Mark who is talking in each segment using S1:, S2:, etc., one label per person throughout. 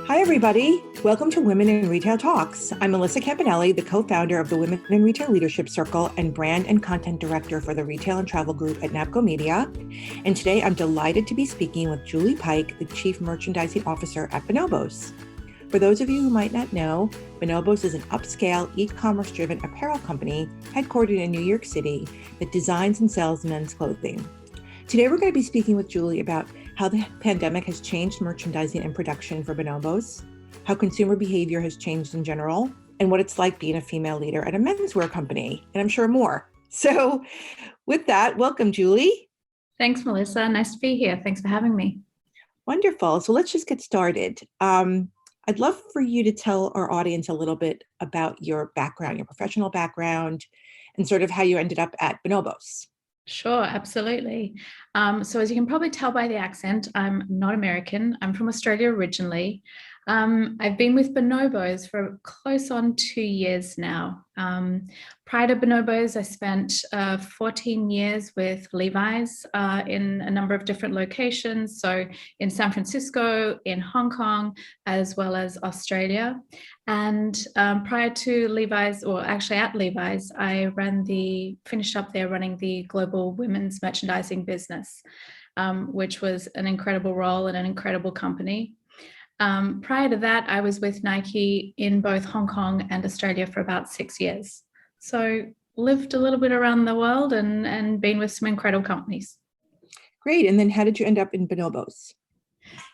S1: Hi, everybody. Welcome to Women in Retail Talks. I'm Melissa Campanelli, the co-founder of the Women in Retail Leadership Circle and brand and content director for the Retail and Travel Group at NAPCO Media. And today I'm delighted to be speaking with Julie Pike, the Chief Merchandising Officer at Bonobos. For those of you who might not know, Bonobos is an upscale e-commerce driven apparel company headquartered in New York City that designs and sells men's clothing. Today, we're going to be speaking with Julie about how the pandemic has changed merchandising and production for Bonobos, how consumer behavior has changed in general, and what it's like being a female leader at a menswear company, and I'm sure more. So with that, welcome, Julie.
S2: Thanks, Melissa. Nice to be here. Thanks for having me.
S1: Wonderful. So let's just get started. I'd love for you to tell our audience a little bit about your background, your professional background, and sort of how you ended up at Bonobos.
S2: Sure, absolutely. So as you can probably tell by the accent, I'm not American. I'm from Australia originally. I've been with Bonobos for close on 2 years now. Prior to Bonobos, I spent 14 years with Levi's in a number of different locations. So in San Francisco, in Hong Kong, as well as Australia. And prior to Levi's, or actually at Levi's, I finished up there running the global women's merchandising business, which was an incredible role and an incredible company. Prior to that, I was with Nike in both Hong Kong and Australia for about 6 years. So lived a little bit around the world and been with some incredible companies.
S1: Great. And then how did you end up in Bonobos?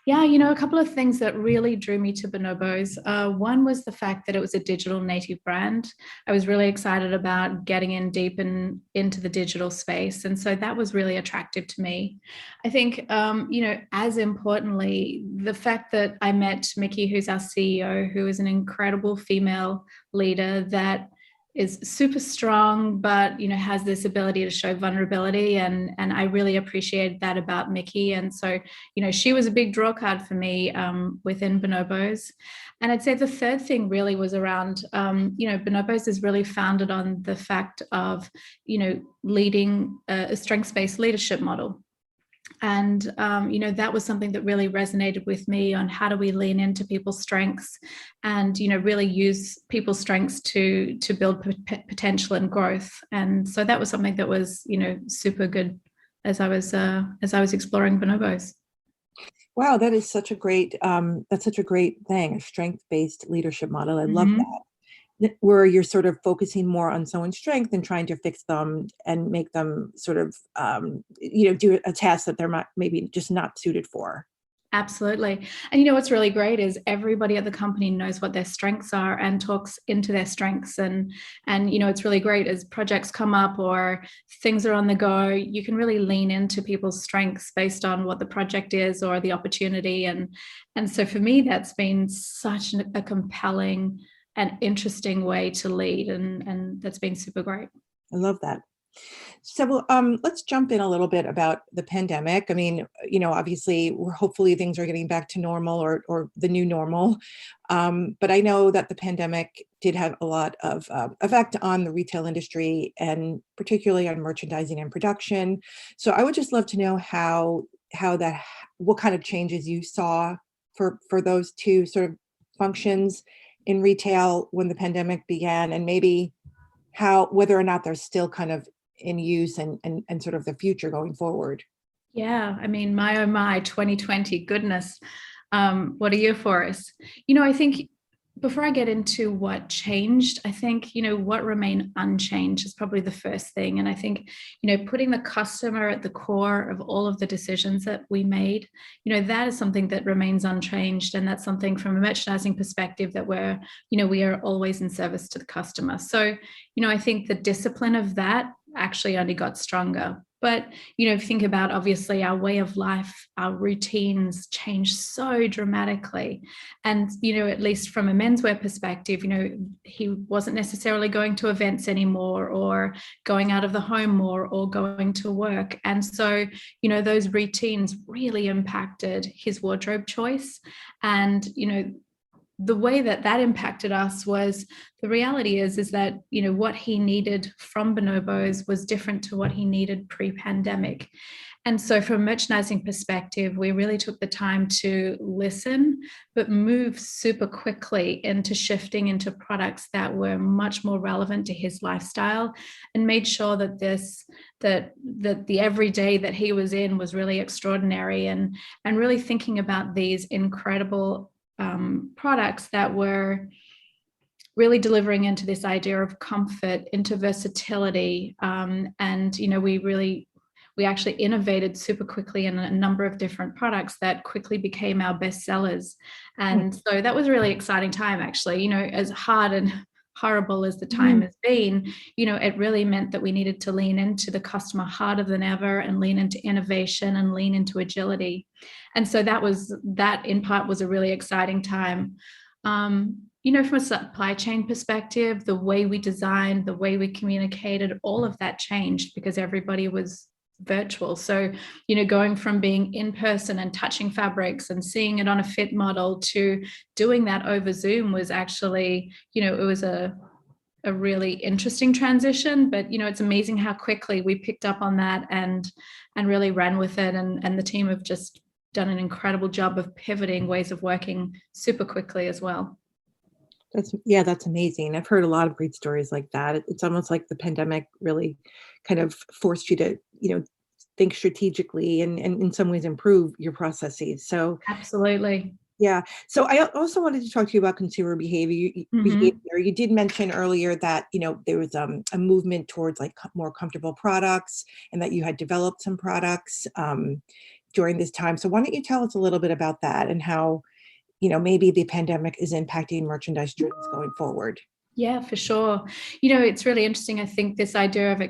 S2: Yeah, a couple of things that really drew me to Bonobos. One was the fact that it was a digital native brand. I was really excited about getting in deep into the digital space. And so that was really attractive to me. I think, as importantly, the fact that I met Mickey, who's our CEO, who is an incredible female leader that is super strong, but has this ability to show vulnerability, and I really appreciated that about Mickey. And so, she was a big draw card for me within Bonobos. And I'd say the third thing really was around, Bonobos is really founded on the fact of, leading a strengths-based leadership model. And, that was something that really resonated with me on how do we lean into people's strengths and, really use people's strengths to build potential and growth. And so that was something that was, super good as I was exploring Bonobos.
S1: Wow, that is such a great thing, a strength-based leadership model. I love that. Where you're sort of focusing more on someone's strength and trying to fix them and make them sort of, do a task that they're maybe just not suited for.
S2: Absolutely. And what's really great is everybody at the company knows what their strengths are and talks into their strengths. And it's really great as projects come up or things are on the go, you can really lean into people's strengths based on what the project is or the opportunity. And so for me, that's been such a compelling and interesting way to lead. And that's been super great.
S1: I love that. So let's jump in a little bit about the pandemic. I mean, obviously, hopefully things are getting back to normal or the new normal. But I know that the pandemic did have a lot of effect on the retail industry and particularly on merchandising and production. So I would just love to know what kind of changes you saw for those two sort of functions in retail when the pandemic began, and maybe whether or not they're still kind of in use and sort of the future going forward.
S2: Yeah, I mean, my oh my, 2020, goodness, what a year for us. I think before I get into what changed, I think, what remained unchanged is probably the first thing. And I think, putting the customer at the core of all of the decisions that we made, that is something that remains unchanged. And that's something from a merchandising perspective that we are always in service to the customer. So, I think the discipline of that actually only got stronger. But, think about obviously our way of life, our routines changed so dramatically. And, at least from a menswear perspective, he wasn't necessarily going to events anymore or going out of the home more or going to work. And so, those routines really impacted his wardrobe choice. And, the way that impacted us was the reality is that, what he needed from Bonobos was different to what he needed pre-pandemic. And so from a merchandising perspective, we really took the time to listen, but move super quickly into shifting into products that were much more relevant to his lifestyle, and made sure that the everyday that he was in was really extraordinary, and really thinking about these incredible products that were really delivering into this idea of comfort, into versatility, and we actually innovated super quickly in a number of different products that quickly became our best sellers. And so that was a really exciting time, actually. As hard and horrible as the time has been, it really meant that we needed to lean into the customer harder than ever, and lean into innovation, and lean into agility. And so that in part was a really exciting time. From a supply chain perspective, the way we designed, the way we communicated, all of that changed because everybody was virtual. So, going from being in person and touching fabrics and seeing it on a fit model to doing that over Zoom was actually, it was a really interesting transition. But, it's amazing how quickly we picked up on that and really ran with it. And the team have just done an incredible job of pivoting ways of working super quickly as well.
S1: That's amazing. I've heard a lot of great stories like that. It's almost like the pandemic really kind of forced you to, think strategically and in some ways improve your processes. So
S2: Absolutely.
S1: yeah. So I also wanted to talk to you about consumer behavior. You did mention earlier that, there was a movement towards like more comfortable products, and that you had developed some products during this time. So why don't you tell us a little bit about that, and how maybe the pandemic is impacting merchandise trends going forward?
S2: Yeah, for sure. It's really interesting. I think this idea of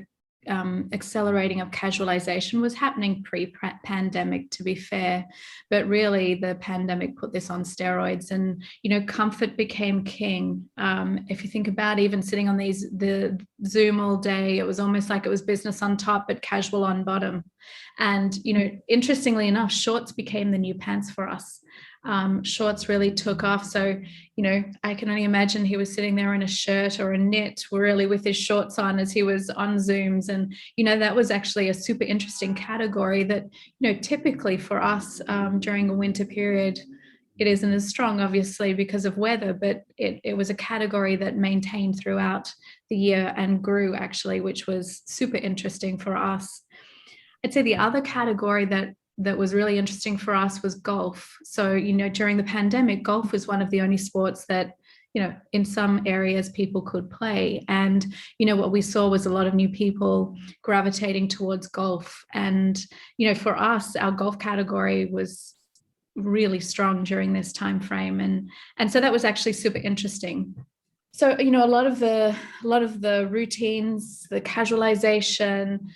S2: accelerating of casualization was happening pre-pandemic, to be fair, but really the pandemic put this on steroids, and comfort became king. If you think about even sitting on the Zoom all day, it was almost like it was business on top but casual on bottom. And interestingly enough, shorts became the new pants for us. Shorts really took off. So, I can only imagine he was sitting there in a shirt or a knit, really with his shorts on as he was on Zooms. And, that was actually a super interesting category that, typically for us during a winter period, it isn't as strong, obviously, because of weather, but it was a category that maintained throughout the year and grew, actually, which was super interesting for us. I'd say the other category that was really interesting for us was golf. So, during the pandemic, golf was one of the only sports that, in some areas people could play. And, what we saw was a lot of new people gravitating towards golf. And, for us, our golf category was really strong during this time frame. And so that was actually super interesting. So, a lot of the routines, the casualization,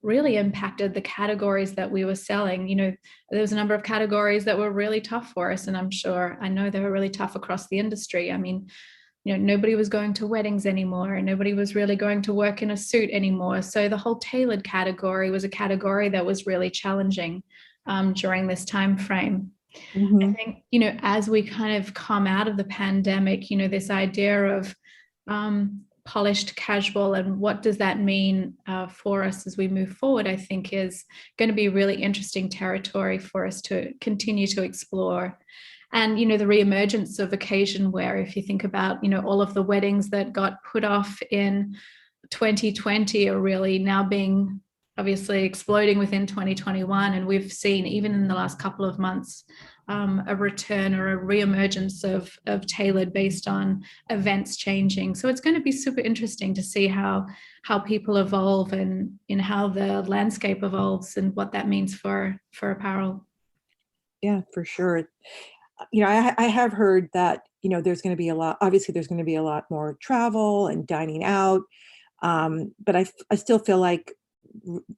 S2: really impacted the categories that we were selling. There was a number of categories that were really tough for us, and I know they were really tough across the industry. I mean, nobody was going to weddings anymore, and nobody was really going to work in a suit anymore. So the whole tailored category was a category that was really challenging during this time frame. I think, as we kind of come out of the pandemic, this idea of polished casual and what does that mean for us as we move forward, I think is going to be really interesting territory for us to continue to explore. And, the reemergence of occasion wear, if you think about, all of the weddings that got put off in 2020 are really now being obviously exploding within 2021. And we've seen, even in the last couple of months, a return or a reemergence of tailored based on events changing. So it's going to be super interesting to see how people evolve and in how the landscape evolves and what that means for apparel.
S1: Yeah, for sure. I have heard that, there's going to be obviously there's going to be a lot more travel and dining out. But I still feel like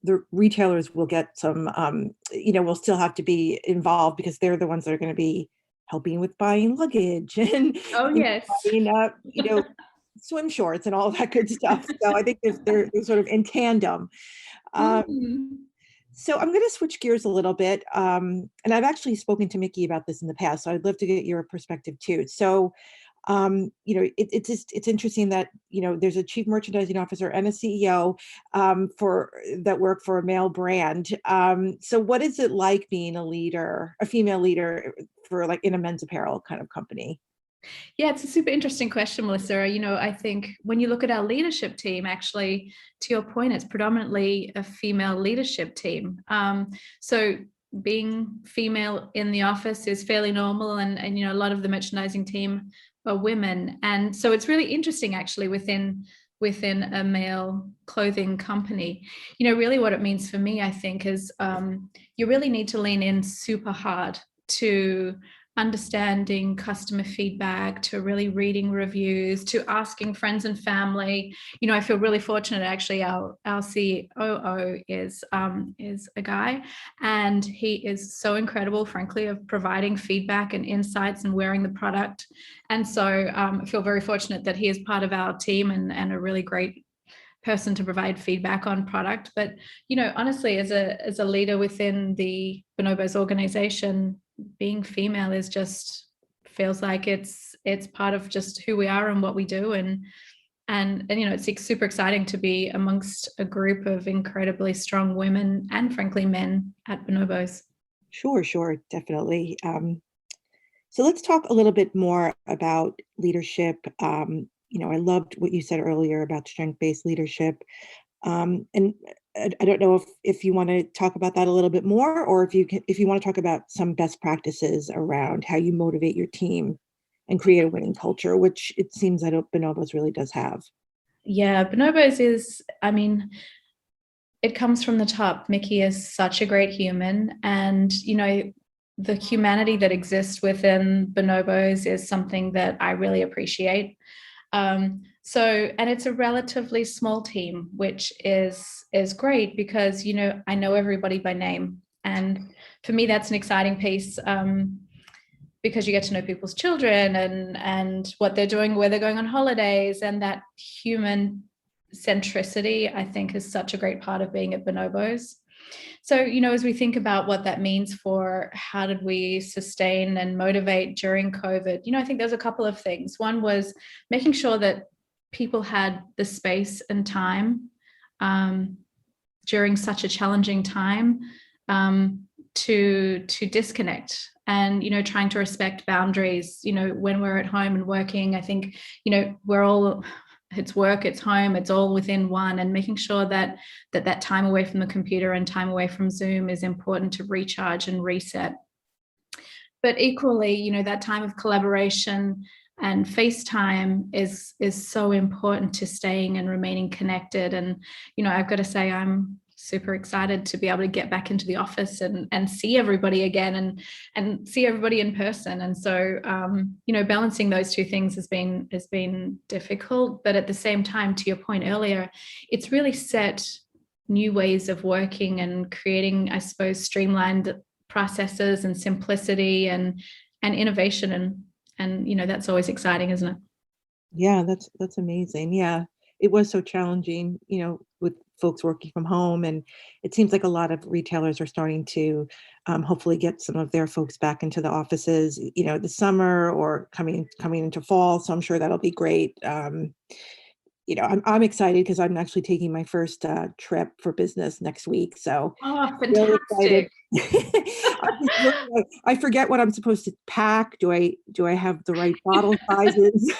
S1: the retailers will get some, will still have to be involved, because they're the ones that are going to be helping with buying luggage and,
S2: Oh, yes.
S1: buying, swim shorts and all that good stuff. So I think they're sort of in tandem. So I'm going to switch gears a little bit. And I've actually spoken to Mickey about this in the past, so I'd love to get your perspective too. So It's interesting that, there's a chief merchandising officer and a CEO for that work for a male brand. So what is it like being a female leader for like in a men's apparel kind of company?
S2: Yeah, it's a super interesting question, Melissa. I think when you look at our leadership team, actually, to your point, it's predominantly a female leadership team. So being female in the office is fairly normal, and a lot of the merchandising team are women, and so it's really interesting actually within a male clothing company. Really what it means for me, I think, is you really need to lean in super hard to understanding customer feedback, to really reading reviews, to asking friends and family. I feel really fortunate. Actually, our COO is a guy, and he is so incredible, frankly, of providing feedback and insights and wearing the product. And so I feel very fortunate that he is part of our team and a really great person to provide feedback on product. But honestly, as a leader within the Bonobos organization, being female is just feels like it's part of just who we are and what we do, and it's super exciting to be amongst a group of incredibly strong women and frankly men at Bonobos.
S1: Sure, definitely. So let's talk a little bit more about leadership. I loved what you said earlier about strength-based leadership. And I don't know if you want to talk about that a little bit more, or if you want to talk about some best practices around how you motivate your team and create a winning culture, which it seems that Bonobos really does have.
S2: Yeah, Bonobos is, it comes from the top. Mickey is such a great human, and the humanity that exists within Bonobos is something that I really appreciate. And it's a relatively small team, which is great because I know everybody by name, and for me that's an exciting piece, because you get to know people's children and what they're doing, where they're going on holidays, and that human centricity, I think, is such a great part of being at Bonobos. So, as we think about what that means for how did we sustain and motivate during COVID, I think there's a couple of things. One was making sure that people had the space and time during such a challenging time to disconnect, and trying to respect boundaries. When we're at home and working, I think we're all, it's work, it's home, it's all within one, and making sure that time away from the computer and time away from Zoom is important to recharge and reset. But equally, that time of collaboration and FaceTime is so important to staying and remaining connected. And I've got to say, I'm super excited to be able to get back into the office and see everybody again and see everybody in person. And so balancing those two things has been difficult, but at the same time, to your point earlier, it's really set new ways of working and creating, I suppose, streamlined processes and simplicity and innovation, and that's always exciting, isn't it?
S1: Yeah, that's amazing. Yeah, it was so challenging, with folks working from home, and it seems like a lot of retailers are starting to hopefully get some of their folks back into the offices, this summer or coming into fall. So I'm sure that'll be great. I'm excited because I'm actually taking my first trip for business next week. So
S2: Oh,
S1: really excited.
S2: fantastic.
S1: I forget what I'm supposed to pack. Do I have the right bottle sizes?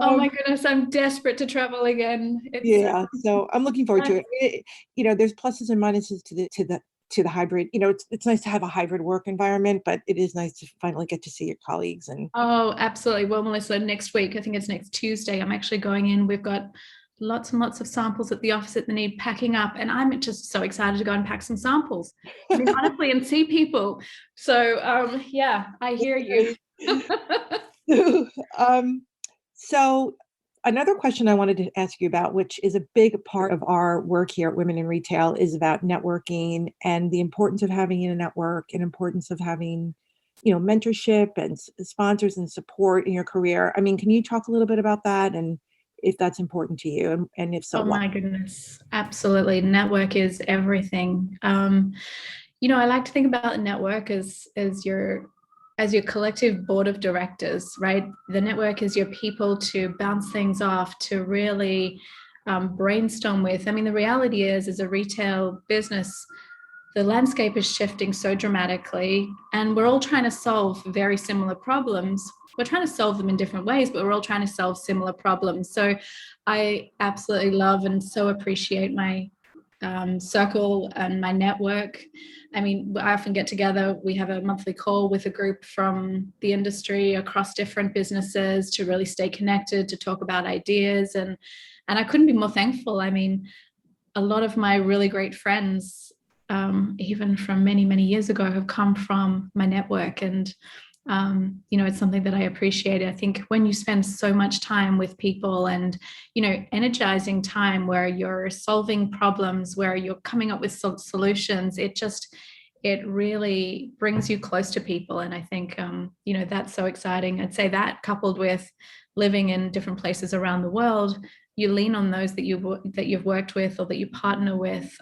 S2: Oh my
S1: Um,
S2: goodness, I'm desperate to travel again. It's
S1: yeah, so I'm looking forward to it. There's pluses and minuses to the hybrid. It's nice to have a hybrid work environment, but it is nice to finally get to see your colleagues and
S2: Oh, absolutely. Well, Melissa, next week, I think it's next Tuesday, I'm actually going in. We've got lots and lots of samples at the office that they need packing up, and I'm just so excited to go and pack some samples. Honestly, and see people. So, yeah, I hear you.
S1: um, so another question I wanted to ask you about, which is a big part of our work here at Women in Retail, is about networking and the importance of having a network and importance of having, mentorship and sponsors and support in your career. I mean, can you talk a little bit about that and if that's important to you, and if so,
S2: Oh
S1: why?
S2: my goodness, absolutely. Network is everything. I like to think about the network as as your collective board of directors, right? The network is your people to bounce things off, to really brainstorm with. I mean, the reality is, as a retail business, the landscape is shifting so dramatically, and we're all trying to solve very similar problems. We're trying to solve them in different ways, but we're all trying to solve similar problems. So I absolutely love and so appreciate my circle and my network. I mean, I often get together. We have a monthly call with a group from the industry across different businesses to really stay connected, to talk about ideas. And I couldn't be more thankful. I mean, a lot of my really great friends, even from many, many years ago, have come from my network. And it's something that I appreciate. I think when you spend so much time with people and, energizing time where you're solving problems, where you're coming up with solutions, it really brings you close to people. And I think, that's so exciting. I'd say that, coupled with living in different places around the world, you lean on those that you've worked with or that you partner with.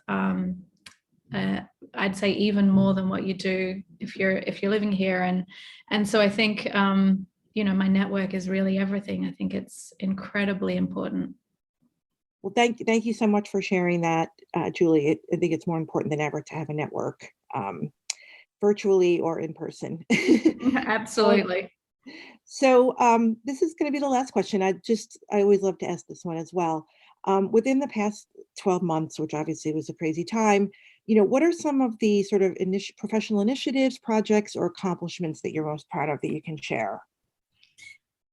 S2: I'd say even more than what you do if you're living here. And so I think, my network is really everything. I think it's incredibly important.
S1: Well, thank you so much for sharing that, Julie. I think it's more important than ever to have a network, virtually or in person.
S2: Absolutely.
S1: So this is going to be the last question. I always love to ask this one as well. Within the past 12 months, which obviously was a crazy time, what are some of the sort of professional initiatives, projects, or accomplishments that you're most proud of that you can share?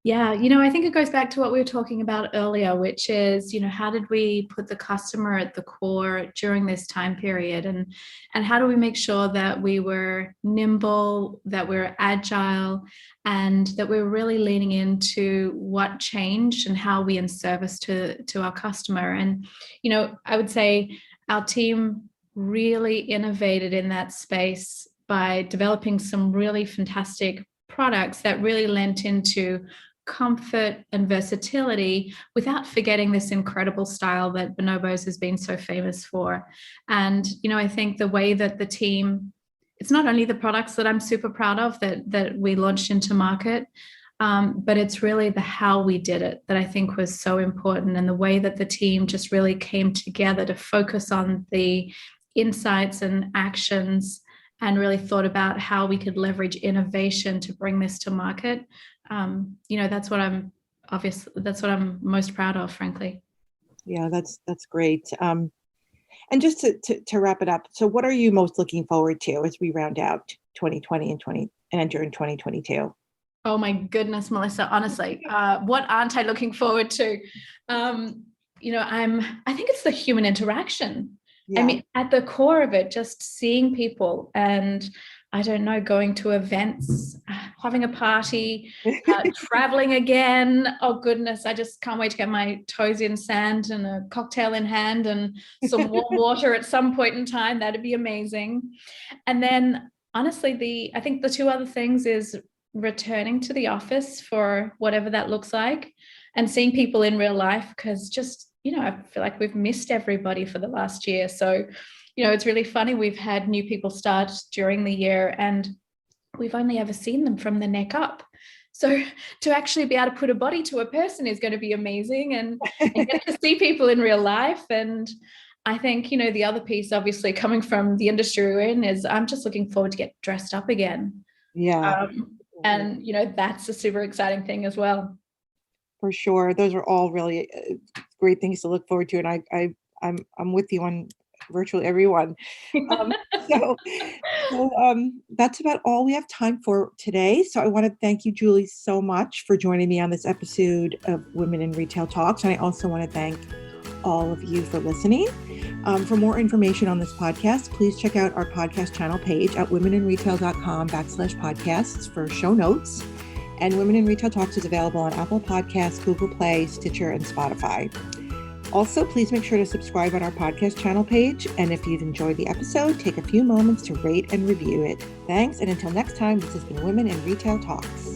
S2: Yeah, I think it goes back to what we were talking about earlier, which is, how did we put the customer at the core during this time period? And how do we make sure that we were nimble, that we're agile, and that we're really leaning into what changed and how we in service to our customer? And, I would say our team really innovated in that space by developing some really fantastic products that really lent into comfort and versatility without forgetting this incredible style that Bonobos has been so famous for. And, I think the way that the team, it's not only the products that I'm super proud of that we launched into market, but it's really the how we did it that I think was so important, and the way that the team just really came together to focus on the insights and actions and really thought about how we could leverage innovation to bring this to market. That's what I'm most proud of, frankly.
S1: Yeah, that's great. And just to wrap it up, so what are you most looking forward to as we round out 2020 and enter in 2022?
S2: Oh my goodness, Melissa, honestly, what aren't I looking forward to? I think it's the human interaction. Yeah. I mean, at the core of it, just seeing people and, I don't know, going to events, having a party, traveling again. Oh goodness, I just can't wait to get my toes in sand and a cocktail in hand and some warm water at some point in time. That'd be amazing. And then honestly, I think the two other things is returning to the office for whatever that looks like, and seeing people in real life, because just, I feel like we've missed everybody for the last year. So, it's really funny. We've had new people start during the year and we've only ever seen them from the neck up. So to actually be able to put a body to a person is going to be amazing, and get to see people in real life. And I think, the other piece, obviously coming from the industry we're in, is I'm just looking forward to get dressed up again.
S1: Yeah.
S2: And, that's a super exciting thing as well.
S1: For sure. Those are all really great things to look forward to. And I'm with you on virtually everyone. So that's about all we have time for today. So I want to thank you, Julie, so much for joining me on this episode of Women in Retail Talks. And I also want to thank all of you for listening. For more information on this podcast, please check out our podcast channel page at womeninretail.com/podcasts for show notes. And Women in Retail Talks is available on Apple Podcasts, Google Play, Stitcher, and Spotify. Also, please make sure to subscribe on our podcast channel page. And if you've enjoyed the episode, take a few moments to rate and review it. Thanks. And until next time, this has been Women in Retail Talks.